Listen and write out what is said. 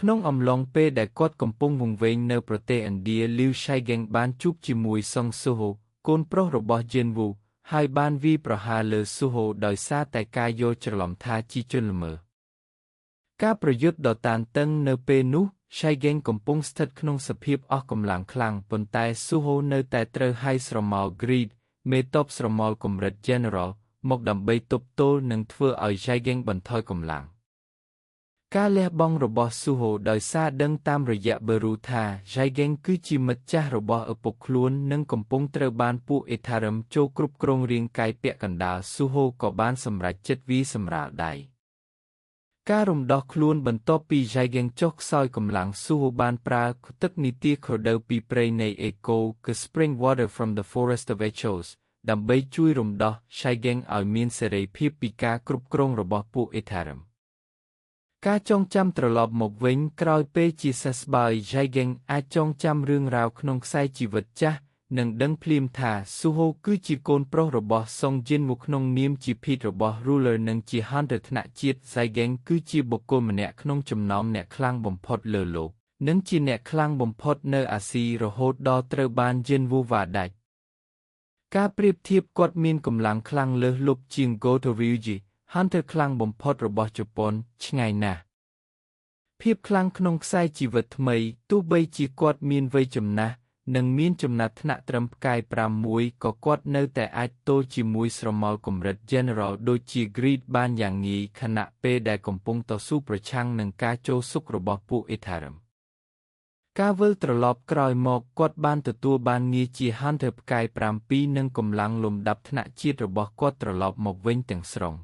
ក្នុងអំឡុងពេលដែលគាត់កំពុងវង្វេងនៅប្រទេសឥណ្ឌា Liu Shigang បានជួបជាមួយ Song Suho កូនប្រុសរបស់ Jin Woo ហើយបានវាយប្រហារលើ Suho ដោយសារតែការយល់ច្រឡំថាជាជនល្មើស ការប្រយុទ្ធដ៏តានតឹងនៅពេលនោះ Shigang កំពុងស្ថិតក្នុងសភាពអស់កម្លាំងខ្លាំង ប៉ុន្តែ Suho នៅតែត្រូវហៅស្រមោល Greed មេតបស្រមោលកម្រិត General មកដើម្បីទប់ទល់និងធ្វើឲ្យ Shigang បន្ថយកម្លាំង ការលះបង់របស់ Suho ដោយសារដឹងតាមរយៈ Beru ថា Shigang គឺជាមិត្តចាស់របស់ឪពុកខ្លួននិងកំពុងត្រូវបានពួក Etarim ចូលគ្រប់គ្រងរាងកាយពាក់កណ្ដាល Suho ក៏បានសម្រេចចិត្តវាយសម្រាលដៃ ការរំដោះខ្លួនបន្ទាប់ពី Shigang ចុះខ្សោយកម្លាំង Suho បានប្រើទឹកនីតិខរដូវពីព្រៃនៃ Echo គឺ Spring Water from the Forest of Echoes ដើម្បីជួយរំដោះ Shigang ឲ្យមានសេរីភាពពីការគ្រប់គ្រងរបស់ពួក Etarim ការចងចាំត្រឡប់មកវិញក្រោយពេលជាសះស្បើយ Shigang អាចចងចាំរឿងរ៉ាវក្នុងខ្សែជីវិតចាស់និងដឹងភ្លាមថា Suho គឺជាកូនប្រុសរបស់ Song Jinwoo ក្នុងនាមជាភីតរបស់ Ruler និងជា Hunter ថ្នាក់ជាតិ Shigang គឺជាបុគ្គលម្នាក់ក្នុងចំណោមអ្នកខ្លាំងបំផុតលើលោក និងជាអ្នកខ្លាំងបំផុតនៅអាស៊ីរហូតដល់ត្រូវបាន Jinwoo វាយដាច់ ការប្រៀបធៀបគាត់មានកម្លាំងខ្លាំងលើសលប់ជាង Goto Ryuji Hunter ខ្លាំងបំផុតរបស់ជប៉ុនឆ្ងាយណាស់ ភាពខ្លាំងក្នុងខ្សែជីវិតថ្មីទោះបីជាគាត់មានវ័យចំណាស់និងមានចំណាត់ថ្នាក់ត្រឹមផ្កាយ5មួយក៏គាត់នៅតែអាចទល់ជាមួយស្រមោលកម្រិត General ដូចជា Greed បានយ៉ាងងាយខណៈពេលដែលកំពុងតស៊ូប្រឆាំងនឹងការចូលសុខរបស់ពួក Etarim ការវិលត្រឡប់ក្រោយមកគាត់បានទទួលបានងារជា Hunter ផ្កាយ7និងកម្លាំងលំដាប់ថ្នាក់ជាតិរបស់គាត់ត្រឡប់មកវិញទាំងស្រុង